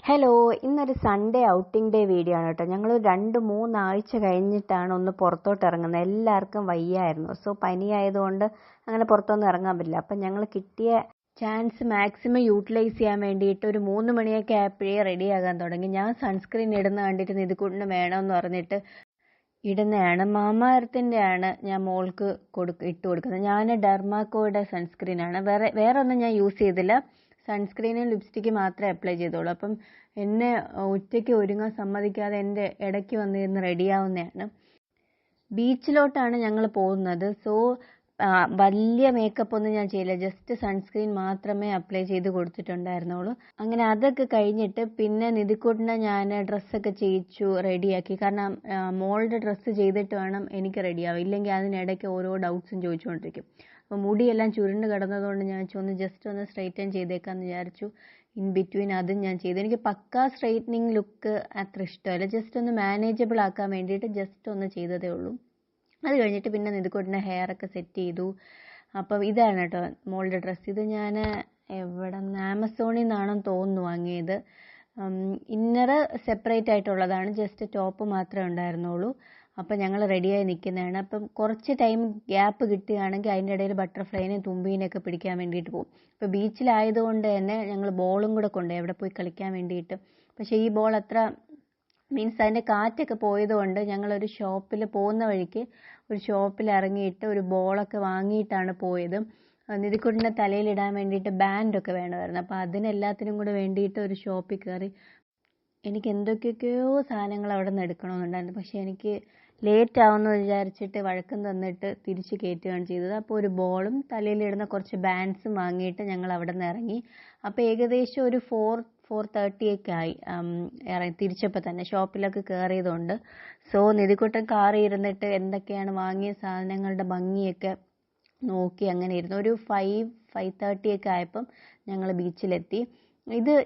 Hello, ഇന്നൊരു Sunday outing day video ആണ് കേട്ടോ. ഞങ്ങൾ 2-3 ആഴ്ച കഴിഞ്ഞിട്ടാണ് ഒന്ന് പുറത്തോട്ട് ഇറങ്ങുന്നത്. എല്ലാവർക്കും വയ്യായിരുന്നു. സോ പനി ആയതുകൊണ്ട് അങ്ങനെ പുറത്തൊന്നും ഇറങ്ങാൻ പറ്റില്ല. അപ്പം ഞങ്ങൾ കിട്ടിയ ചാൻസ് മാക്സിമം യൂട്ടിലൈസ് ചെയ്യാൻ വേണ്ടിയിട്ട് ഒരു 3 മണിയൊക്കെ ആയപ്പോഴേ റെഡി ആകാൻ തുടങ്ങി. ഞാൻ സൺസ്ക്രീൻ ഇടുന്ന കണ്ടിട്ട് നിധിക്കുട്ടിന് വേണമെന്ന് പറഞ്ഞിട്ട് ഇടുന്നതാണ്. മാമാ-എർത്തിൻ്റെ ആണ് ഞാൻ മോൾക്ക് ഇട്ട് കൊടുക്കുന്നത്. ഞാൻ ഡെർമാക്കോയുടെ സൺസ്ക്രീനാണ്. വേറെ ഒന്നും ഞാൻ യൂസ് ചെയ്തില്ല. സൺസ്ക്രീനും ലിപ്സ്റ്റിക്ക് മാത്രമേ അപ്ലൈ ചെയ്തോളൂ. അപ്പം എന്നെ ഒറ്റയ്ക്ക് ഒരുങ്ങാൻ സമ്മതിക്കാതെ എൻ്റെ ഇടയ്ക്ക് വന്നിരുന്ന് റെഡിയാവുന്നതാണ്. ബീച്ചിലോട്ടാണ് ഞങ്ങൾ പോകുന്നത്. സോ വലിയ മേക്കപ്പ് ഒന്നും ഞാൻ ചെയ്യില്ല. ജസ്റ്റ് സൺസ്ക്രീൻ മാത്രമേ അപ്ലൈ ചെയ്ത് കൊടുത്തിട്ടുണ്ടായിരുന്നുള്ളൂ. അങ്ങനെ അതൊക്കെ കഴിഞ്ഞിട്ട് പിന്നെ നിധിക്കുട്ടിനെ ഞാൻ ഡ്രസ്സൊക്കെ ചെയ്യിച്ചു, റെഡിയാക്കി. കാരണം മോളുടെ ഡ്രസ്സ് ചെയ്തിട്ട് വേണം എനിക്ക് റെഡിയാവും. ഇല്ലെങ്കിൽ അതിനിടയ്ക്ക് ഓരോ ഡൗട്ട്സും ചോദിച്ചുകൊണ്ടിരിക്കും. അപ്പോൾ മുടിയെല്ലാം ചുരുണ്ട് കിടന്നതുകൊണ്ട് ഞാൻ ജസ്റ്റ് ഒന്ന് സ്ട്രൈറ്റൻ ചെയ്തേക്കാമെന്ന് വിചാരിച്ചു. ഇൻ ബിറ്റ്വീൻ അതും ഞാൻ ചെയ്തു. എനിക്ക് പക്കാ സ്ട്രൈറ്റനിങ് ലുക്ക് അത്ര ഇഷ്ടമല്ല. ജസ്റ്റ് ഒന്ന് മാനേജബിൾ ആക്കാൻ വേണ്ടിയിട്ട് ജസ്റ്റ് ഒന്ന് ചെയ്തതേ ഉള്ളൂ. അത് കഴിഞ്ഞിട്ട് പിന്നെ നിധിക്കുട്ടിൻ്റെ ഹെയറൊക്കെ സെറ്റ് ചെയ്തു. അപ്പം ഇതാണ് കേട്ടോ മോളുടെ ഡ്രസ്സ്. ഇത് ഞാൻ ആമസോണിൽ നിന്നാണെന്ന് തോന്നുന്നു വാങ്ങിയത്. ഇന്നർ സെപ്പറേറ്റ് ആയിട്ടുള്ളതാണ്. ജസ്റ്റ് ടോപ്പ് മാത്രമേ ഉണ്ടായിരുന്നുള്ളൂ. അപ്പം ഞങ്ങൾ റെഡിയായി നിൽക്കുന്നതാണ്. അപ്പം കുറച്ച് ടൈം ഗ്യാപ്പ് കിട്ടുകയാണെങ്കിൽ അതിൻ്റെ ഇടയിൽ ബട്ടർഫ്ലൈനെയും തുമ്പീനെയൊക്കെ പിടിക്കാൻ വേണ്ടിയിട്ട് പോകും. ഇപ്പോൾ ബീച്ചിലായതുകൊണ്ട് തന്നെ ഞങ്ങൾ ബോളും കൂടെ കൊണ്ടുപോയി അവിടെ പോയി കളിക്കാൻ വേണ്ടിയിട്ട്. പക്ഷേ ഈ ബോൾ അത്ര അതിൻ്റെ കാറ്റൊക്കെ പോയതുകൊണ്ട് ഞങ്ങളൊരു ഷോപ്പിൽ പോകുന്ന വഴിക്ക് ഒരു ഷോപ്പിൽ ഇറങ്ങിയിട്ട് ഒരു ബോളൊക്കെ വാങ്ങിയിട്ടാണ് പോയത്. നിധിക്കുട്ടിൻ്റെ തലയിലിടാൻ വേണ്ടിയിട്ട് ബാൻഡൊക്കെ വേണമായിരുന്നു. അപ്പോൾ അതിനെല്ലാത്തിനും കൂടെ വേണ്ടിയിട്ട് ഒരു ഷോപ്പിൽ കയറി. എനിക്ക് എന്തൊക്കെയൊക്കെയോ സാധനങ്ങൾ അവിടെ നിന്ന് എടുക്കണമെന്നുണ്ടായിരുന്നു. പക്ഷേ എനിക്ക് ലേറ്റ് ആവുമെന്ന് വിചാരിച്ചിട്ട് വഴക്കം തന്നിട്ട് തിരിച്ച് കയറ്റുകയാണ് ചെയ്തത്. അപ്പോൾ ഒരു ബോളും തലയിലിടുന്ന കുറച്ച് ബാൻഡ്സും വാങ്ങിയിട്ട് ഞങ്ങൾ അവിടെ നിന്ന് ഇറങ്ങി. അപ്പോൾ ഏകദേശം ഒരു 4:30 ആയി തിരിച്ചപ്പോൾ തന്നെ. ഷോപ്പിലൊക്കെ കയറിയതുകൊണ്ട്. സോ നിധിക്കുട്ടൻ കാറിൽ ഇരുന്നിട്ട് എന്തൊക്കെയാണ് വാങ്ങിയ സാധനങ്ങളുടെ ഭംഗിയൊക്കെ നോക്കി അങ്ങനെ ഇരുന്നു. ഒരു 5:30 ആയപ്പം ഞങ്ങൾ ബീച്ചിലെത്തി.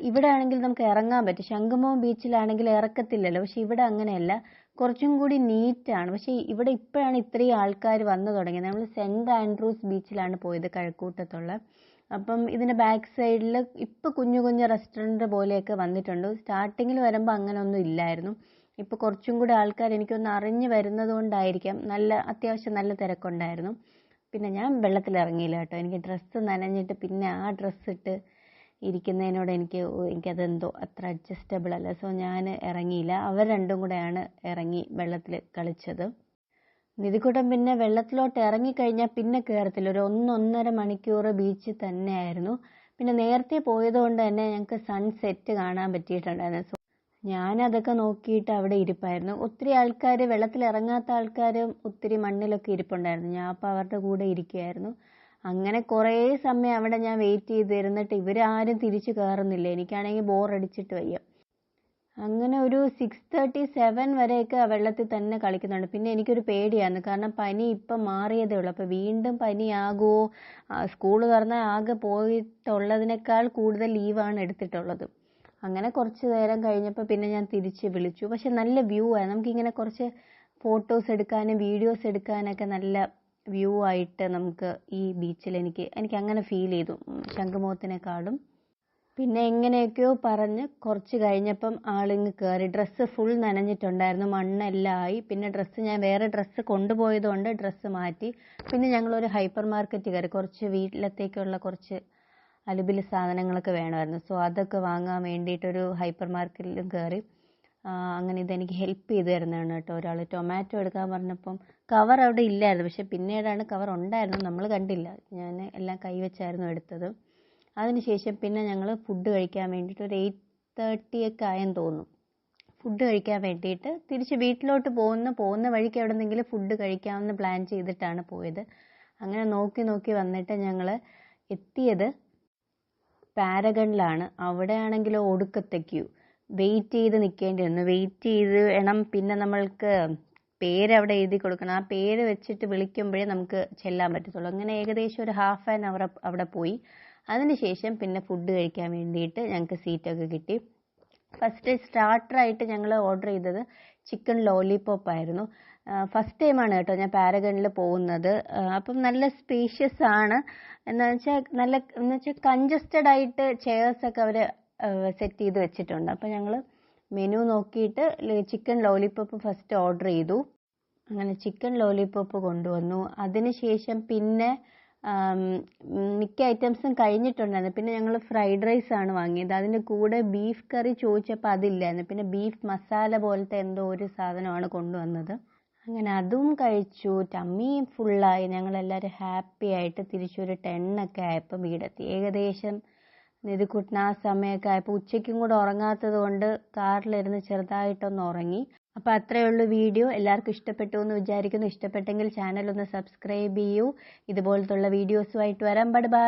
ഇവിടെ ആണെങ്കിൽ നമുക്ക് ഇറങ്ങാൻ പറ്റും. ശംഖുമുഖം ബീച്ചിലാണെങ്കിൽ ഇറക്കത്തില്ലല്ലോ. പക്ഷെ ഇവിടെ അങ്ങനെയല്ല, കുറച്ചും കൂടി നീറ്റാണ്. പക്ഷേ ഇവിടെ ഇപ്പോഴാണ് ഇത്രയും ആൾക്കാർ വന്നു തുടങ്ങിയത്. നമ്മൾ സെൻറ് ആൻഡ്രൂസ് ബീച്ചിലാണ് പോയത്, കഴക്കൂട്ടത്തുള്ള. അപ്പം ഇതിൻ്റെ ബാക്ക് സൈഡിൽ ഇപ്പോൾ കുഞ്ഞു കുഞ്ഞു റെസ്റ്റോറൻറ്റ് പോലെയൊക്കെ വന്നിട്ടുണ്ട്. സ്റ്റാർട്ടിങ്ങിൽ വരുമ്പോൾ അങ്ങനെ ഒന്നും ഇല്ലായിരുന്നു. ഇപ്പോൾ കുറച്ചും കൂടി ആൾക്കാർ എനിക്കൊന്ന് അറിഞ്ഞു വരുന്നത് കൊണ്ടായിരിക്കാം അത്യാവശ്യം നല്ല തിരക്കുണ്ടായിരുന്നു. പിന്നെ ഞാൻ വെള്ളത്തിൽ ഇറങ്ങിയില്ല കേട്ടോ. എനിക്ക് ഡ്രസ്സ് നനഞ്ഞിട്ട് പിന്നെ ആ ഡ്രസ്സ് ഇട്ട് ഇരിക്കുന്നതിനോട് എനിക്കതെന്തോ അത്ര അഡ്ജസ്റ്റബിൾ അല്ല. സോ ഞാൻ ഇറങ്ങിയില്ല. അവർ രണ്ടും കൂടെയാണ് ഇറങ്ങി വെള്ളത്തിൽ കളിച്ചത്. നിധിക്കുട്ടൻ പിന്നെ വെള്ളത്തിലോട്ട് ഇറങ്ങിക്കഴിഞ്ഞാൽ പിന്നെ കയറത്തില്ല. ഒരു 1-1.5 മണിക്കൂർ ബീച്ചിൽ തന്നെയായിരുന്നു. പിന്നെ നേരത്തെ പോയതുകൊണ്ട് തന്നെ ഞങ്ങൾക്ക് സൺസെറ്റ് കാണാൻ പറ്റിയിട്ടുണ്ടായിരുന്നു. സോ ഞാനതൊക്കെ നോക്കിയിട്ട് അവിടെ ഇരിപ്പായിരുന്നു. ഒത്തിരി ആൾക്കാർ, വെള്ളത്തിൽ ഇറങ്ങാത്ത ആൾക്കാരും ഒത്തിരി മണ്ണിലൊക്കെ ഇരിപ്പുണ്ടായിരുന്നു. ഞാൻ അപ്പോൾ അവരുടെ കൂടെ ഇരിക്കുകയായിരുന്നു. അങ്ങനെ കുറേ സമയം അവിടെ ഞാൻ വെയിറ്റ് ചെയ്തിരുന്നിട്ട് ഇവരാരും തിരിച്ചു കയറുന്നില്ല. എനിക്കാണെങ്കിൽ ബോറടിച്ചിട്ട് വയ്യ. അങ്ങനെ ഒരു 6:37 വരെയൊക്കെ വെള്ളത്തിൽ തന്നെ കളിക്കുന്നുണ്ട്. പിന്നെ എനിക്കൊരു പേടിയാണ്. കാരണം പനി ഇപ്പം മാറിയതേ ഉള്ളൂ. അപ്പോൾ വീണ്ടും പനിയാകുമോ? സ്കൂൾ തുറന്നാൽ ആകെ പോയിട്ടുള്ളതിനേക്കാൾ കൂടുതൽ ലീവാണ് എടുത്തിട്ടുള്ളത്. അങ്ങനെ കുറച്ച് നേരം കഴിഞ്ഞപ്പോൾ പിന്നെ ഞാൻ തിരിച്ച് വിളിച്ചു. പക്ഷെ നല്ല വ്യൂ ആണ്. നമുക്കിങ്ങനെ കുറച്ച് ഫോട്ടോസ് എടുക്കാനും വീഡിയോസ് എടുക്കാനൊക്കെ നല്ല വ്യൂ ആയിട്ട് നമുക്ക് ഈ ബീച്ചിൽ എനിക്ക് അങ്ങനെ ഫീൽ ചെയ്തു, ശംഖുമുഖത്തിനെക്കാളും. പിന്നെ എങ്ങനെയൊക്കെയോ പറഞ്ഞ് കുറച്ച് കഴിഞ്ഞപ്പം ആളിങ്ങ് കയറി. ഡ്രസ്സ് ഫുൾ നനഞ്ഞിട്ടുണ്ടായിരുന്നു, മണ്ണെല്ലാം ആയി. പിന്നെ ഞാൻ വേറെ ഡ്രസ്സ് കൊണ്ടുപോയതുകൊണ്ട് ഡ്രസ്സ് മാറ്റി. പിന്നെ ഞങ്ങളൊരു ഹൈപ്പർ മാർക്കറ്റ് കയറി. കുറച്ച് വീട്ടിലത്തേക്കുള്ള കുറച്ച് അലുബില് സാധനങ്ങളൊക്കെ വേണമായിരുന്നു. സോ അതൊക്കെ വാങ്ങാൻ വേണ്ടിയിട്ടൊരു ഹൈപ്പർ മാർക്കറ്റിലും കയറി. അങ്ങനെ ഇതെനിക്ക് ഹെൽപ്പ് ചെയ്ത് തരുന്നതാണ് കേട്ടോ ഒരാൾ. ടൊമാറ്റോ എടുക്കാൻ പറഞ്ഞപ്പം കവർ അവിടെ ഇല്ലായിരുന്നു. പക്ഷെ പിന്നീടാണ് കവർ ഉണ്ടായിരുന്നു, നമ്മൾ കണ്ടില്ല. ഞാൻ എല്ലാം കൈവച്ചായിരുന്നു എടുത്തത്. അതിനുശേഷം പിന്നെ ഞങ്ങൾ ഫുഡ് കഴിക്കാൻ വേണ്ടിയിട്ട് ഒരു 8:30 ആയെന്ന് തോന്നുന്നു. ഫുഡ് കഴിക്കാൻ വേണ്ടിയിട്ട് തിരിച്ച് വീട്ടിലോട്ട് പോകുന്ന വഴിക്ക് എവിടെന്നെങ്കിലും ഫുഡ് കഴിക്കാമെന്ന് പ്ലാൻ ചെയ്തിട്ടാണ് പോയത്. അങ്ങനെ നോക്കി വന്നിട്ട് ഞങ്ങൾ എത്തിയത് പാരഗണിലാണ്. അവിടെ ആണെങ്കിലോ ഒടുക്കത്തെ ക്യൂ. വെയിറ്റ് ചെയ്ത് നിൽക്കേണ്ടി വന്നു. വെയിറ്റ് ചെയ്ത് വേണം പിന്നെ നമ്മൾക്ക് പേരവിടെ എഴുതി കൊടുക്കണം. ആ പേര് വെച്ചിട്ട് വിളിക്കുമ്പോഴേ നമുക്ക് ചെല്ലാൻ പറ്റത്തുള്ളൂ. അങ്ങനെ ഏകദേശം ഒരു 1/2 hour അവിടെ പോയി. അതിനുശേഷം പിന്നെ ഫുഡ് കഴിക്കാൻ വേണ്ടിയിട്ട് ഞങ്ങൾക്ക് സീറ്റൊക്കെ കിട്ടി. ഫസ്റ്റ് സ്റ്റാർട്ടറായിട്ട് ഞങ്ങൾ ഓർഡർ ചെയ്തത് ചിക്കൻ ലോലിപോപ്പ് ആയിരുന്നു. ഫസ്റ്റ് ടൈമാണ് കേട്ടോ ഞാൻ പാരഗണിൽ പോകുന്നത്. അപ്പം നല്ല സ്പേഷ്യസ് ആണ്. എന്നുവെച്ചാൽ കൺജസ്റ്റഡ് ആയിട്ട് ചെയർസൊക്കെ അവർ സെറ്റ് ചെയ്ത് വെച്ചിട്ടുണ്ട്. അപ്പോൾ ഞങ്ങൾ മെനു നോക്കിയിട്ട് ചിക്കൻ ലോലിപോപ്പ് ഫസ്റ്റ് ഓർഡർ ചെയ്തു. അങ്ങനെ ചിക്കൻ ലോലിപോപ്പ് കൊണ്ടുവന്നു. അതിനുശേഷം പിന്നെ മിക്ക ഐറ്റംസും കഴിഞ്ഞിട്ടുണ്ടായിരുന്നു. പിന്നെ ഞങ്ങൾ ഫ്രൈഡ് റൈസ് ആണ് വാങ്ങിയത്. അതിൻ്റെ കൂടെ ബീഫ് കറി ചോദിച്ചപ്പോൾ അതില്ലായിരുന്നു. പിന്നെ ബീഫ് മസാല പോലത്തെ എന്തോ ഒരു സാധനമാണ് കൊണ്ടുവന്നത്. അങ്ങനെ അതും കഴിച്ചു. ടമ്മി ഫുള്ളായി. ഞങ്ങളെല്ലാവരും ഹാപ്പി ആയിട്ട് തിരിച്ചൊരു 10 ഒക്കെ ആയപ്പോൾ വീടെത്തി. ഏകദേശം നിധിക്കുട്ടൻ ആ സമയമൊക്കെ ആയപ്പോൾ ഉച്ചയ്ക്കും കൂടെ ഉറങ്ങാത്തത് കൊണ്ട് കാറിലിരുന്ന് ചെറുതായിട്ടൊന്ന് ഉറങ്ങി. അപ്പോൾ അത്രയേ ഉള്ളൂ വീഡിയോ. എല്ലാവർക്കും ഇഷ്ടപ്പെട്ടു എന്ന് വിചാരിക്കുന്നു. ഇഷ്ടപ്പെട്ടെങ്കിൽ ചാനൽ ഒന്ന് സബ്സ്ക്രൈബ് ചെയ്യൂ. ഇതുപോലത്തുള്ള വീഡിയോസുമായിട്ട് വരാം. Bye bye.